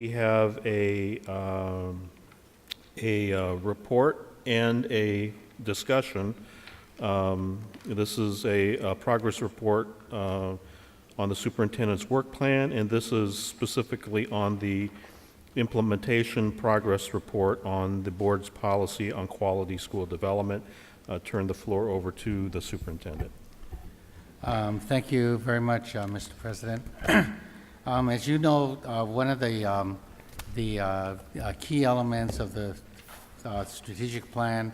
We have a report and a discussion. This is a progress report on the superintendent's work plan, and this is specifically on the implementation progress report on the board's policy on quality school development. Turn the floor over to the superintendent. Thank you very much, Mr. President. As you know, one of the key elements of the strategic plan,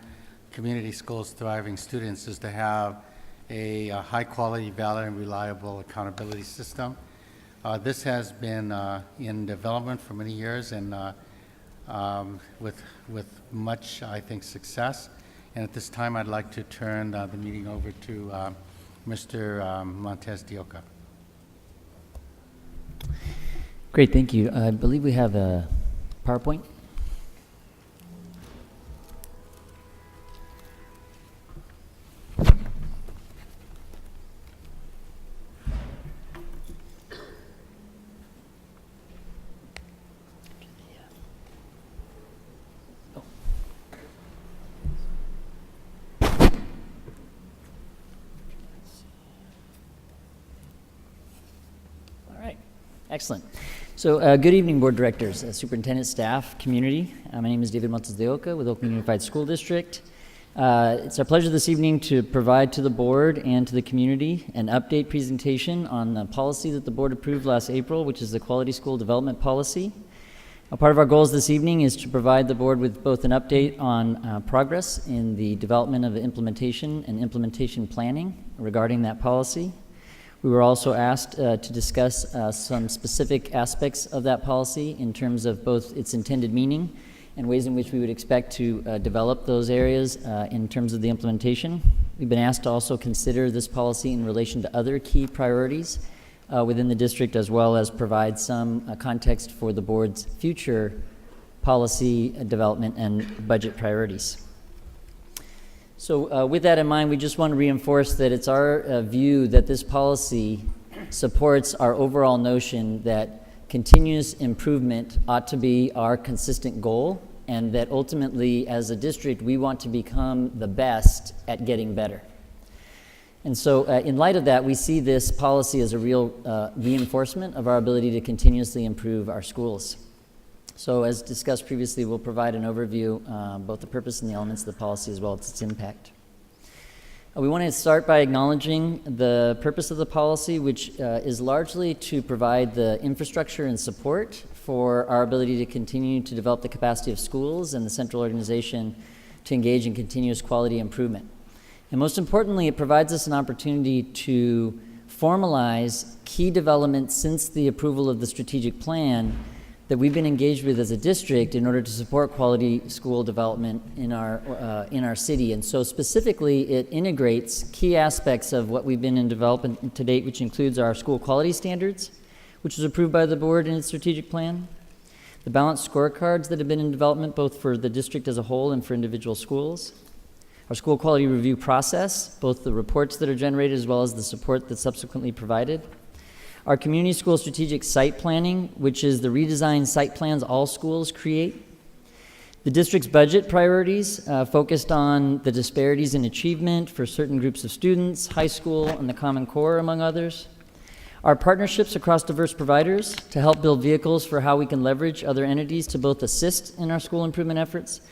Community Schools Thriving Students, is to have a high-quality, valid, and reliable accountability system. This has been in development for many years and with much, I think, success. And at this time, I'd like to turn the meeting over to Mr. Montes de Oca. Great, thank you. I believe we have a PowerPoint. Excellent. So good evening, board directors, superintendent, staff, community. My name is David Matsuzaka de Oca with Oakland Unified School District. It's our pleasure this evening to provide to the board and to the community an update presentation on the policy that the board approved last April, which is the Quality School Development Policy. A part of our goals this evening is to provide the board with both an update on progress in the development of the implementation and implementation planning regarding that policy. We were also asked to discuss some specific aspects of that policy in terms of both its intended meaning and ways in which we would expect to develop those areas in terms of the implementation. We've been asked to also consider this policy in relation to other key priorities within the district, as well as provide some context for the board's future policy development and budget priorities. So with that in mind, we just want to reinforce that it's our view that this policy supports our overall notion that continuous improvement ought to be our consistent goal, and that ultimately, as a district, we want to become the best at getting better. And so in light of that, we see this policy as a real reinforcement of our ability to continuously improve our schools. So as discussed previously, we'll provide an overview, both the purpose and the elements of the policy as well as its impact. We want to start by acknowledging the purpose of the policy, which is largely to provide the infrastructure and support for our ability to continue to develop the capacity of schools and the central organization to engage in continuous quality improvement. And most importantly, it provides us an opportunity to formalize key developments since the approval of the strategic plan that we've been engaged with as a district in order to support quality school development in our city. And so specifically, it integrates key aspects of what we've been in development to date, which includes our school quality standards, which was approved by the board in its strategic plan, the balanced scorecards that have been in development both for the district as a whole and for individual schools, our school quality review process, both the reports that are generated as well as the support that's subsequently provided, our community school strategic site planning, which is the redesigned site plans all schools create. The district's budget priorities focused on the disparities in achievement for certain groups of students, high school, and the Common Core, among others. Our partnerships across diverse providers to help build vehicles for how we can leverage other entities to both assist in our school improvement efforts,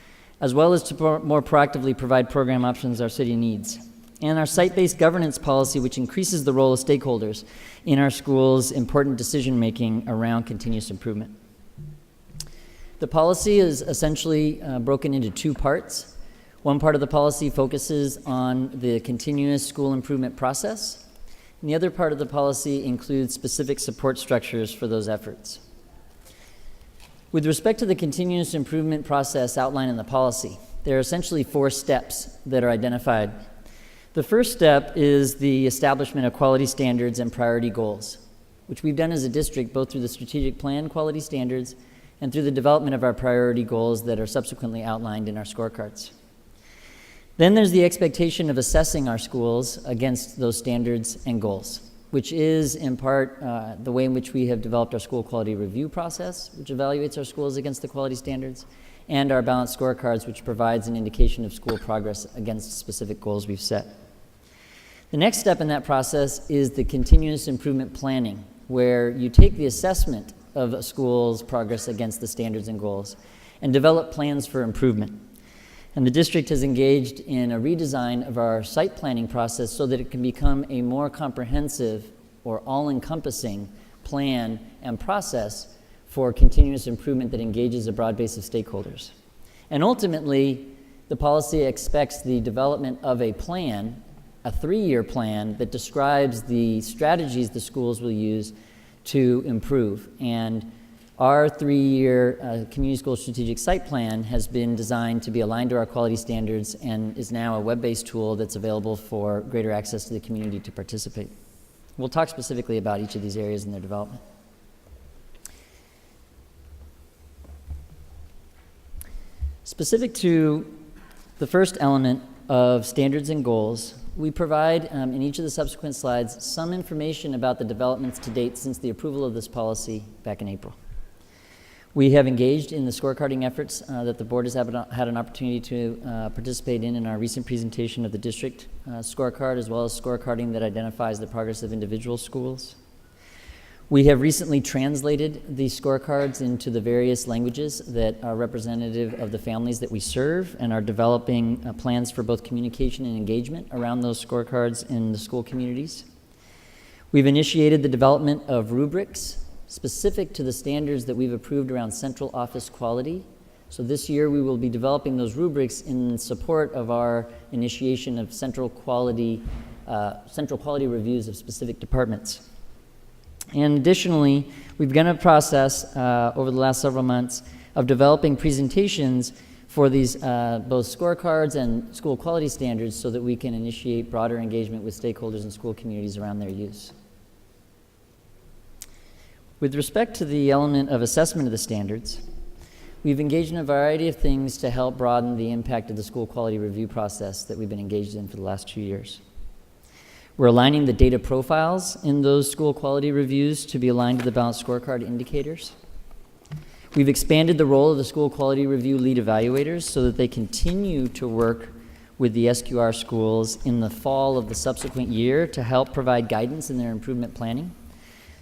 as well as to more proactively provide program options our city needs. And our site-based governance policy, which increases the role of stakeholders in our schools' important decision-making around continuous improvement. The policy is essentially broken into two parts. One part of the policy focuses on the continuous school improvement process, and the other part of the policy includes specific support structures for those efforts. With respect to the continuous improvement process outlined in the policy, there are essentially 4 steps that are identified. The first step is the establishment of quality standards and priority goals, which we've done as a district both through the strategic plan quality standards and through the development of our priority goals that are subsequently outlined in our scorecards. Then there's the expectation of assessing our schools against those standards and goals. which is in part the way in which we have developed our school quality review process, which evaluates our schools against the quality standards, and our balanced scorecards, which provides an indication of school progress against specific goals we've set. The next step in that process is the continuous improvement planning, where you take the assessment of a school's progress against the standards and goals and develop plans for improvement. And the district has engaged in a redesign of our site planning process so that it can become a more comprehensive or all-encompassing plan and process for continuous improvement that engages a broad base of stakeholders. And ultimately, the policy expects the development of a plan, a 3-year plan that describes the strategies the schools will use to improve. And our 3-year community school strategic site plan has been designed to be aligned to our quality standards and is now a web-based tool that's available for greater access to the community to participate. We'll talk specifically about each of these areas in their development. Specific to the first element of standards and goals, we provide in each of the subsequent slides some information about the developments to date since the approval of this policy back in April. We have engaged in the scorecarding efforts that the board has had an opportunity to participate in our recent presentation of the district scorecard, as well as scorecarding that identifies the progress of individual schools. We have recently translated these scorecards into the various languages that are representative of the families that we serve and are developing plans for both communication and engagement around those scorecards in the school communities. We've initiated the development of rubrics specific to the standards that we've approved around central office quality. So this year we will be developing those rubrics in support of our initiation of central quality reviews of specific departments. And additionally, we've begun a process over the last several months of developing presentations for these both scorecards and school quality standards so that we can initiate broader engagement with stakeholders and school communities around their use. With respect to the element of assessment of the standards, we've engaged in a variety of things to help broaden the impact of the school quality review process that we've been engaged in for the last 2 years. We're aligning the data profiles in those school quality reviews to be aligned to the balanced scorecard indicators. We've expanded the role of the school quality review lead evaluators so that they continue to work with the SQR schools in the fall of the subsequent year to help provide guidance in their improvement planning.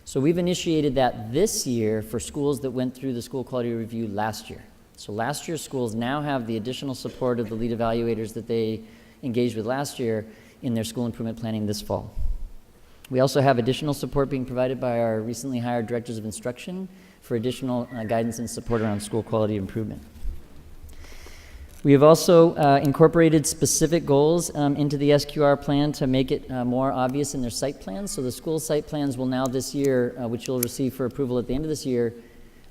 So we've initiated that this year for schools that went through the school quality review last year. So last year's schools now have the additional support of the lead evaluators that they engaged with last year in their school improvement planning this fall. We also have additional support being provided by our recently hired directors of instruction for additional guidance and support around school quality improvement. We have also incorporated specific goals into the SQR plan to make it more obvious in their site plans. So the school site plans will now this year, which you'll receive for approval at the end of this year,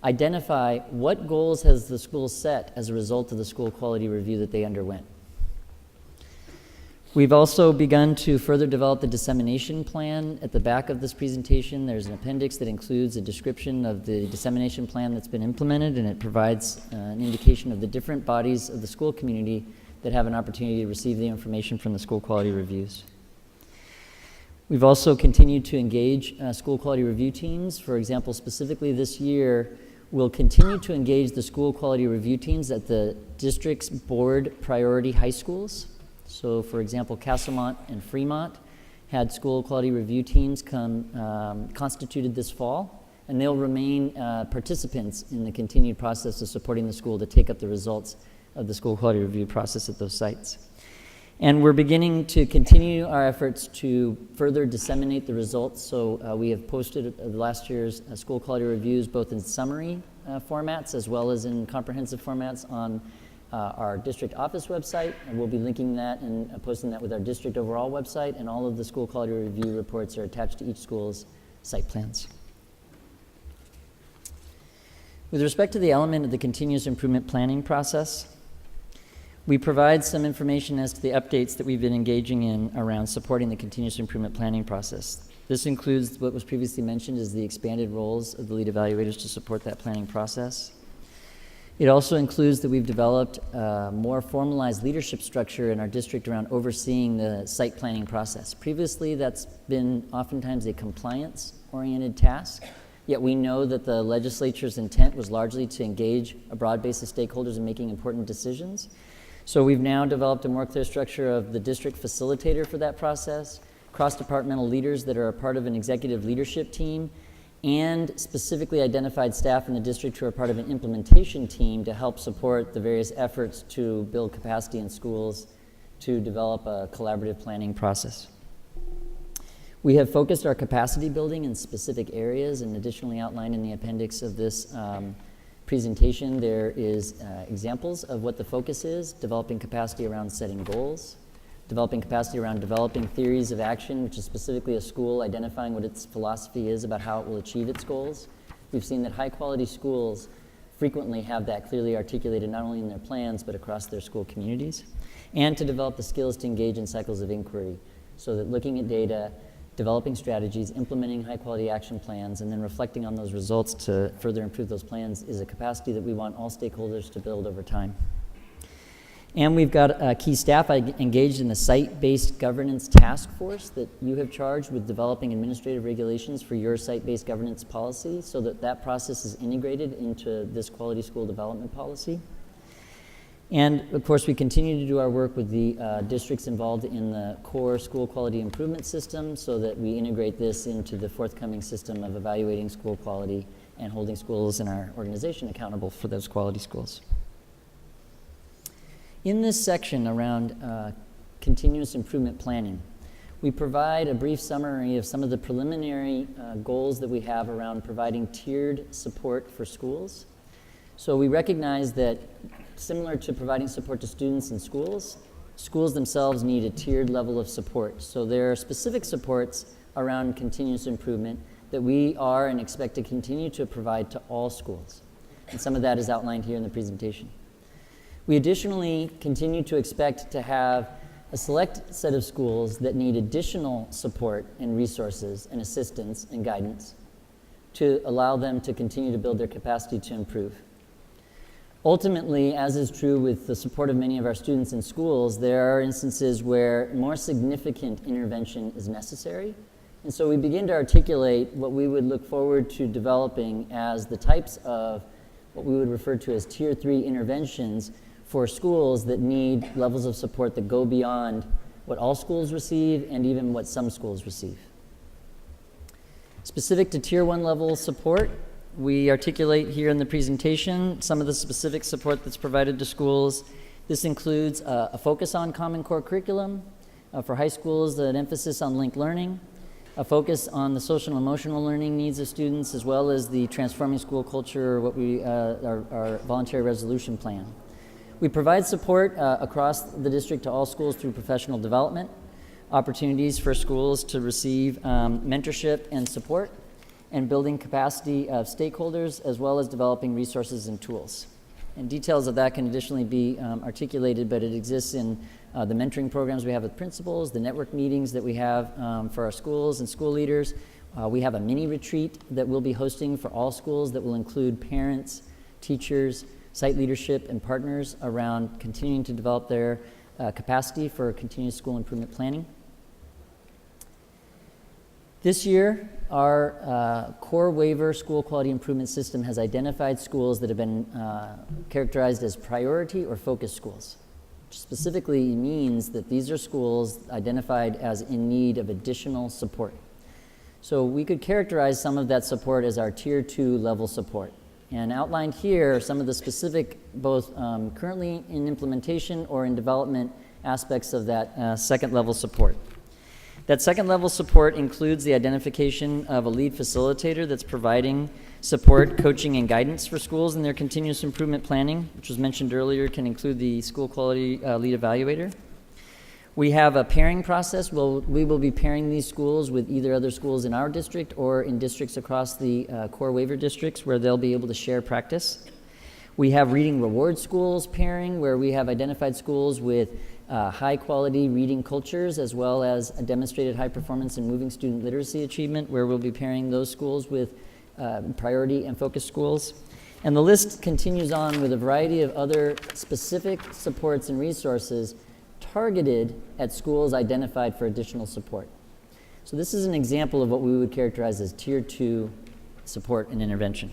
identify what goals has the school set as a result of the school quality review that they underwent. We've also begun to further develop the dissemination plan. At the back of this presentation, there's an appendix that includes a description of the dissemination plan that's been implemented, and it provides an indication of the different bodies of the school community that have an opportunity to receive the information from the school quality reviews. We've also continued to engage school quality review teams. For example, specifically this year, we'll continue to engage the school quality review teams at the district's board priority high schools. So, for example, Castlemont and Fremont had school quality review teams constituted this fall, and they'll remain participants in the continued process of supporting the school to take up the results of the school quality review process at those sites. And we're beginning to continue our efforts to further disseminate the results. So we have posted last year's school quality reviews both in summary formats as well as in comprehensive formats on our district office website, and we'll be linking that and posting that with our district overall website, and all of the school quality review reports are attached to each school's site plans. With respect to the element of the continuous improvement planning process, we provide some information as to the updates that we've been engaging in around supporting the continuous improvement planning process. This includes what was previously mentioned as the expanded roles of the lead evaluators to support that planning process. It also includes that we've developed a more formalized leadership structure in our district around overseeing the site planning process. Previously, that's been oftentimes a compliance-oriented task, yet we know that the legislature's intent was largely to engage a broad base of stakeholders in making important decisions. So we've now developed a more clear structure of the district facilitator for that process, cross-departmental leaders that are a part of an executive leadership team, and specifically identified staff in the district who are part of an implementation team to help support the various efforts to build capacity in schools to develop a collaborative planning process. We have focused our capacity building in specific areas, and additionally outlined in the appendix of this presentation, there is examples of what the focus is: developing capacity around setting goals, developing capacity around developing theories of action, which is specifically a school identifying what its philosophy is about how it will achieve its goals. We've seen that high-quality schools frequently have that clearly articulated not only in their plans, but across their school communities. And to develop the skills to engage in cycles of inquiry, so that looking at data, developing strategies, implementing high-quality action plans, and then reflecting on those results to further improve those plans is a capacity that we want all stakeholders to build over time. And we've got key staff engaged in the site-based governance task force that you have charged with developing administrative regulations for your site-based governance policy, so that that process is integrated into this quality school development policy. And of course, we continue to do our work with the districts involved in the core school quality improvement system, so that we integrate this into the forthcoming system of evaluating school quality and holding schools in our organization accountable for those quality schools. In this section around continuous improvement planning, we provide a brief summary of some of the preliminary goals that we have around providing tiered support for schools. So we recognize that, similar to providing support to students in schools, schools themselves need a tiered level of support. So there are specific supports around continuous improvement that we are and expect to continue to provide to all schools. And some of that is outlined here in the presentation. We additionally continue to expect to have a select set of schools that need additional support and resources and assistance and guidance to allow them to continue to build their capacity to improve. Ultimately, as is true with the support of many of our students in schools, there are instances where more significant intervention is necessary. And so we begin to articulate what we would look forward to developing as the types of what we would refer to as Tier 3 interventions for schools that need levels of support that go beyond what all schools receive and even what some schools receive. Specific to Tier 1 level support, we articulate here in the presentation some of the specific support that's provided to schools. This includes a focus on Common Core curriculum, for high schools, an emphasis on linked learning, a focus on the social and emotional learning needs of students, as well as the Transforming School Culture, what we our voluntary resolution plan. We provide support across the district to all schools through professional development, opportunities for schools to receive mentorship and support, and building capacity of stakeholders, as well as developing resources and tools. And details of that can additionally be articulated, but it exists in the mentoring programs we have with principals, the network meetings that we have for our schools and school leaders. We have a mini retreat that we'll be hosting for all schools that will include parents, teachers, site leadership, and partners around continuing to develop their capacity for continuous school improvement planning. This year, our core waiver school quality improvement system has identified schools that have been characterized as priority or focus schools, which specifically means that these are schools identified as in need of additional support. So we could characterize some of that support as our Tier 2 level support. And outlined here are some of the specific, both currently in implementation or in development aspects of that second level support. That second level support includes the identification of a lead facilitator that's providing support, coaching, and guidance for schools in their continuous improvement planning, which was mentioned earlier, can include the school quality lead evaluator. We have a pairing process. We will be pairing these schools with either other schools in our district or in districts across the core waiver districts where they'll be able to share practice. We have reading reward schools pairing, where we have identified schools with high quality reading cultures, as well as a demonstrated high performance in moving student literacy achievement, where we'll be pairing those schools with priority and focus schools. And the list continues on with a variety of other specific supports and resources targeted at schools identified for additional support. So this is an example of what we would characterize as Tier 2 support and intervention.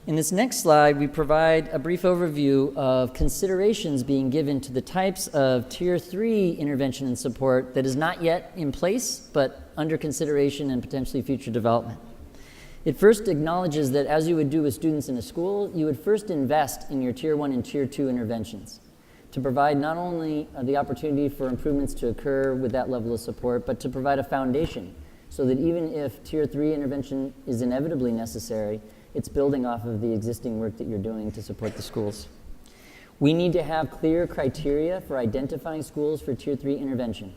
In this next slide, we provide a brief overview of considerations being given to the types of Tier 3 intervention and support that is not yet in place, but under consideration and potentially future development. It first acknowledges that, as you would do with students in a school, you would first invest in your Tier 1 and Tier 2 interventions to provide not only the opportunity for improvements to occur with that level of support, but to provide a foundation so that even if Tier 3 intervention is inevitably necessary, it's building off of the existing work that you're doing to support the schools. We need to have clear criteria for identifying schools for Tier 3 intervention.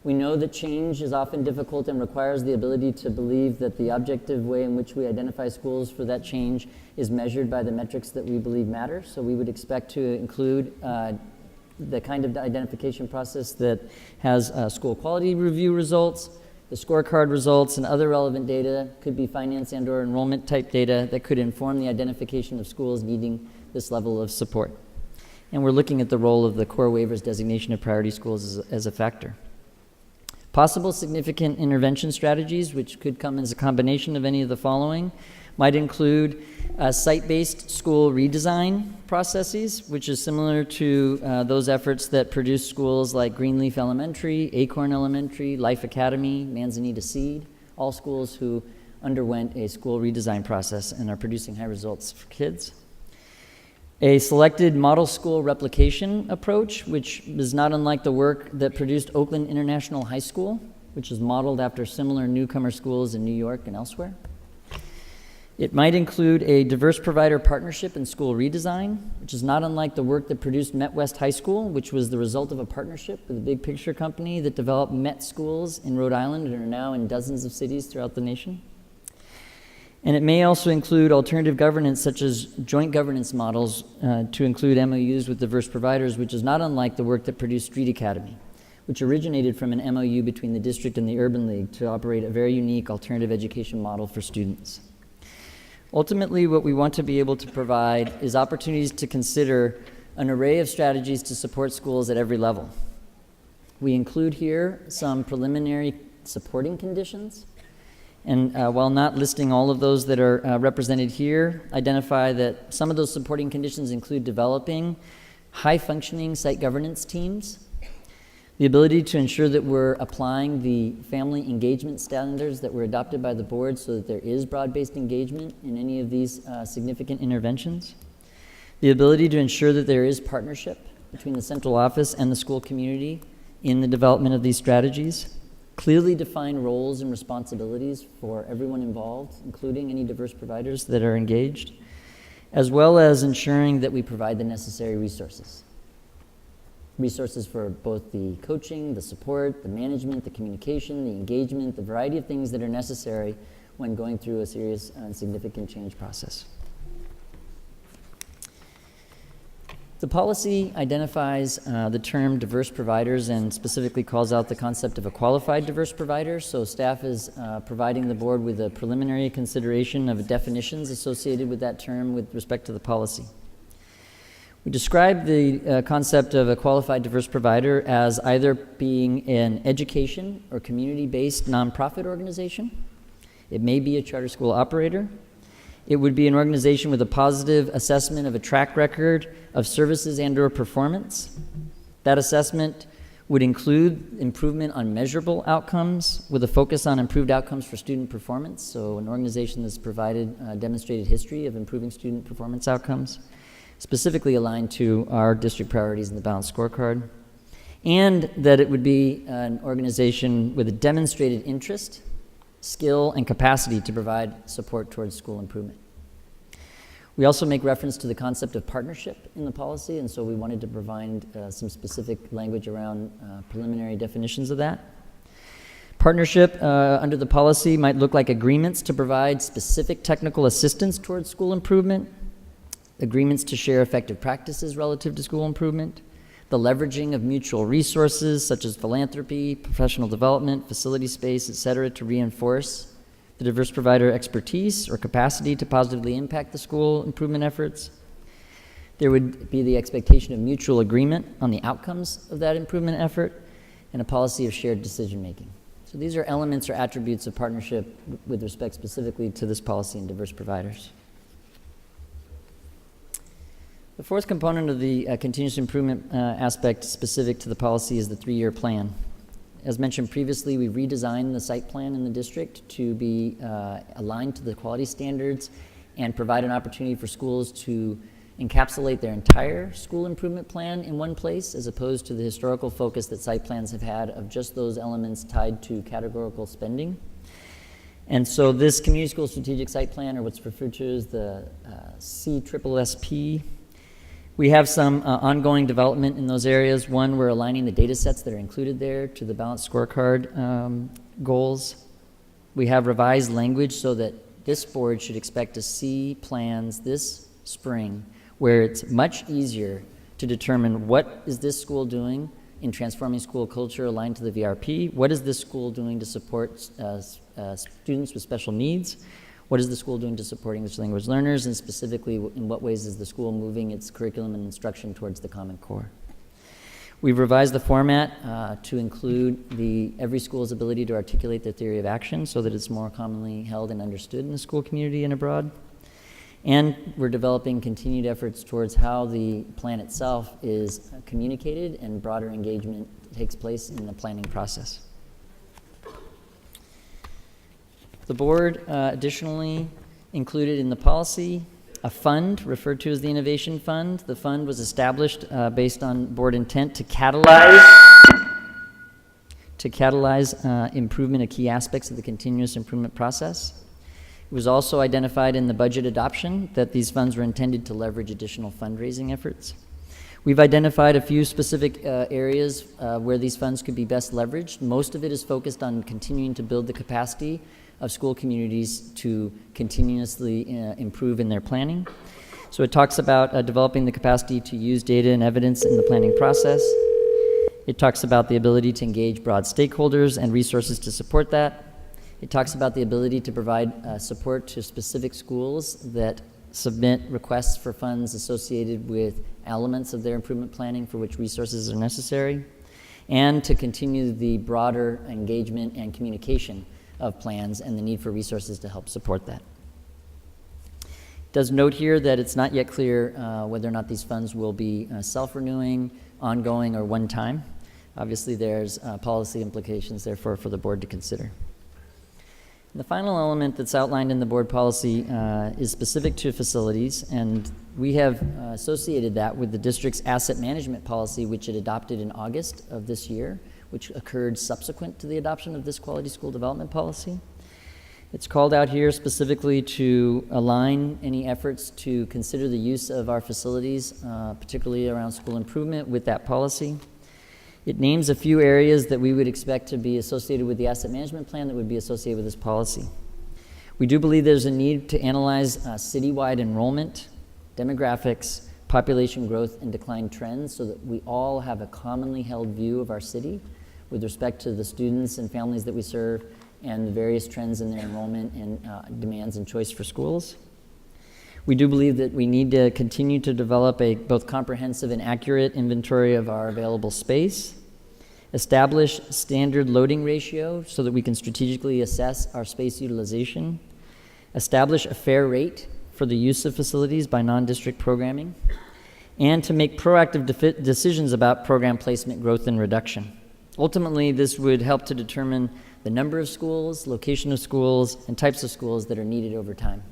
We know that change is often difficult and requires the ability to believe that the objective way in which we identify schools for that change is measured by the metrics that we believe matter. So we would expect to include the kind of identification process that has school quality review results, the scorecard results, and other relevant data. Could be finance and or enrollment type data that could inform the identification of schools needing this level of support. And we're looking at the role of the core waivers designation of priority schools as a factor. Possible significant intervention strategies, which could come as a combination of any of the following, might include site-based school redesign processes, which is similar to those efforts that produce schools like Greenleaf Elementary, Acorn Elementary, Life Academy, Manzanita Seed, all schools who underwent a school redesign process and are producing high results for kids. A selected model school replication approach, which is not unlike the work that produced Oakland International High School, which is modeled after similar newcomer schools in New York and elsewhere. It might include a diverse provider partnership and school redesign, which is not unlike the work that produced Met West High School, which was the result of a partnership with a big picture company that developed Met schools in Rhode Island and are now in dozens of cities throughout the nation. And it may also include alternative governance, such as joint governance models to include MOUs with diverse providers, which is not unlike the work that produced Street Academy, which originated from an MOU between the district and the Urban League to operate a very unique alternative education model for students. Ultimately, what we want to be able to provide is opportunities to consider an array of strategies to support schools at every level. We include here some preliminary supporting conditions. And while not listing all of those that are represented here, identify that some of those supporting conditions include developing high-functioning site governance teams, the ability to ensure that we're applying the family engagement standards that were adopted by the board so that there is broad-based engagement in any of these significant interventions, the ability to ensure that there is partnership between the central office and the school community in the development of these strategies, clearly defined roles and responsibilities for everyone involved, including any diverse providers that are engaged, as well as ensuring that we provide the necessary resources. Resources for both the coaching, the support, the management, the communication, the engagement, the variety of things that are necessary when going through a serious and significant change process. The policy identifies the term diverse providers and specifically calls out the concept of a qualified diverse provider. So staff is providing the board with a preliminary consideration of definitions associated with that term with respect to the policy. We describe the concept of a qualified diverse provider as either being an education or community-based nonprofit organization. It may be a charter school operator. It would be an organization with a positive assessment of a track record of services and or performance. That assessment would include improvement on measurable outcomes with a focus on improved outcomes for student performance. So an organization that's provided a demonstrated history of improving student performance outcomes, specifically aligned to our district priorities in the balanced scorecard. And that it would be an organization with a demonstrated interest, skill, and capacity to provide support towards school improvement. We also make reference to the concept of partnership in the policy, and so we wanted to provide some specific language around preliminary definitions of that. Partnership under the policy might look like agreements to provide specific technical assistance towards school improvement, agreements to share effective practices relative to school improvement, the leveraging of mutual resources such as philanthropy, professional development, facility space, et cetera, to reinforce the diverse provider expertise or capacity to positively impact the school improvement efforts. There would be the expectation of mutual agreement on the outcomes of that improvement effort, and a policy of shared decision-making. So these are elements or attributes of partnership with respect specifically to this policy and diverse providers. The fourth component of the continuous improvement aspect specific to the policy is the 3-year plan. As mentioned previously, we redesigned the site plan in the district to be aligned to the quality standards and provide an opportunity for schools to encapsulate their entire school improvement plan in one place, as opposed to the historical focus that site plans have had of just those elements tied to categorical spending. And so this Community School Strategic Site Plan, or what's referred to as the CSSP, we have some ongoing development in those areas. One, we're aligning the data sets that are included there to the balanced scorecard goals. We have revised language so that this board should expect to see plans this spring where it's much easier to determine what is this school doing in transforming school culture aligned to the VRP, what is this school doing to support students with special needs, what is the school doing to support English language learners, and specifically in what ways is the school moving its curriculum and instruction towards the Common Core. We've revised the format to include every school's ability to articulate their theory of action so that it's more commonly held and understood in the school community and abroad. And we're developing continued efforts towards how the plan itself is communicated and broader engagement takes place in the planning process. The board additionally included in the policy a fund referred to as the Innovation Fund. The fund was established based on board intent to catalyze improvement of key aspects of the continuous improvement process. It was also identified in the budget adoption that these funds were intended to leverage additional fundraising efforts. We've identified a few specific areas where these funds could be best leveraged. Most of it is focused on continuing to build the capacity of school communities to continuously improve in their planning. So it talks about developing the capacity to use data and evidence in the planning process. It talks about the ability to engage broad stakeholders and resources to support that. It talks about the ability to provide support to specific schools that submit requests for funds associated with elements of their improvement planning for which resources are necessary, and to continue the broader engagement and communication of plans and the need for resources to help support that. It does note here that it's not yet clear whether or not these funds will be self-renewing, ongoing, or one-time. Obviously, there's policy implications, therefore, for the board to consider. The final element that's outlined in the board policy is specific to facilities, and we have associated that with the district's asset management policy, which it adopted in August of this year, which occurred subsequent to the adoption of this quality school development policy. It's called out here specifically to align any efforts to consider the use of our facilities, particularly around school improvement, with that policy. It names a few areas that we would expect to be associated with the asset management plan that would be associated with this policy. We do believe there's a need to analyze citywide enrollment, demographics, population growth, and decline trends so that we all have a commonly held view of our city with respect to the students and families that we serve and the various trends in their enrollment and demands and choice for schools. We do believe that we need to continue to develop a both comprehensive and accurate inventory of our available space, establish standard loading ratio so that we can strategically assess our space utilization, establish a fair rate for the use of facilities by non-district programming, and to make proactive decisions about program placement, growth, and reduction. Ultimately, this would help to determine the number of schools, location of schools, and types of schools that are needed over time.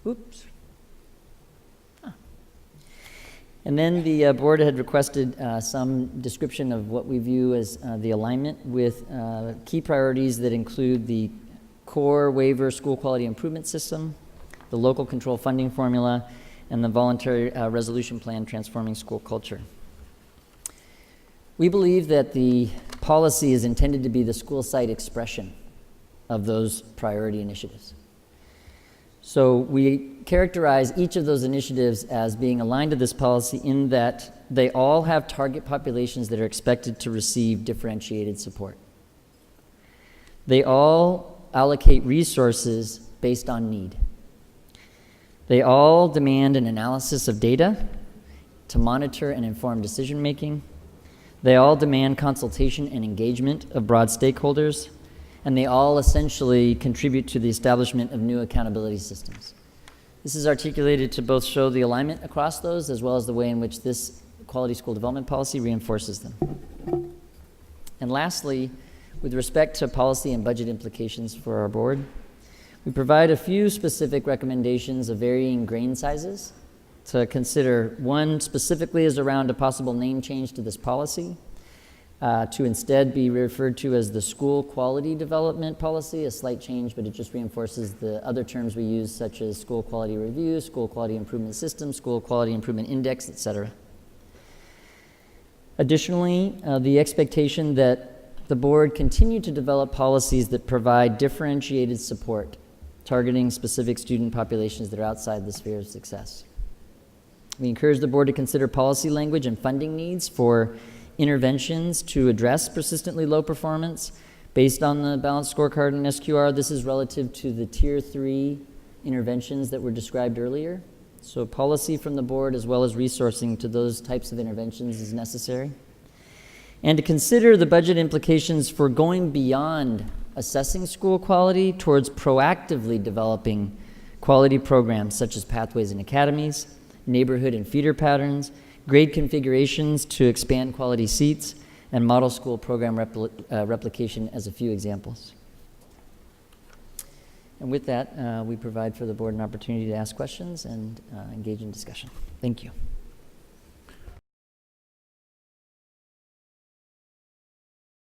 Oops. And then the board had requested some description of what we view as the alignment with key priorities that include the core waiver school quality improvement system, the local control funding formula, and the voluntary resolution plan transforming school culture. We believe that the policy is intended to be the school site expression of those priority initiatives. So we characterize each of those initiatives as being aligned to this policy in that they all have target populations that are expected to receive differentiated support. They all allocate resources based on need. They all demand an analysis of data to monitor and inform decision-making. They all demand consultation and engagement of broad stakeholders, and they all essentially contribute to the establishment of new accountability systems. This is articulated to both show the alignment across those as well as the way in which this quality school development policy reinforces them. And lastly, with respect to policy and budget implications for our board, we provide a few specific recommendations of varying grain sizes to consider. One specifically is around a possible name change to this policy, to instead be referred to as the School Quality Development Policy, a slight change, but it just reinforces the other terms we use, such as School Quality Review, School Quality Improvement System, School Quality Improvement Index, etc. Additionally, the expectation that the board continue to develop policies that provide differentiated support, targeting specific student populations that are outside the sphere of success. We encourage the board to consider policy language and funding needs for interventions to address persistently low performance based on the balanced scorecard and SQR. This is relative to the Tier 3 interventions that were described earlier. So policy from the board as well as resourcing to those types of interventions is necessary. And to consider the budget implications for going beyond assessing school quality towards proactively developing quality programs such as pathways and academies, neighborhood and feeder patterns, grade configurations to expand quality seats, and model school program replication as a few examples. And with that, we provide for the board an opportunity to ask questions and engage in discussion. Thank you.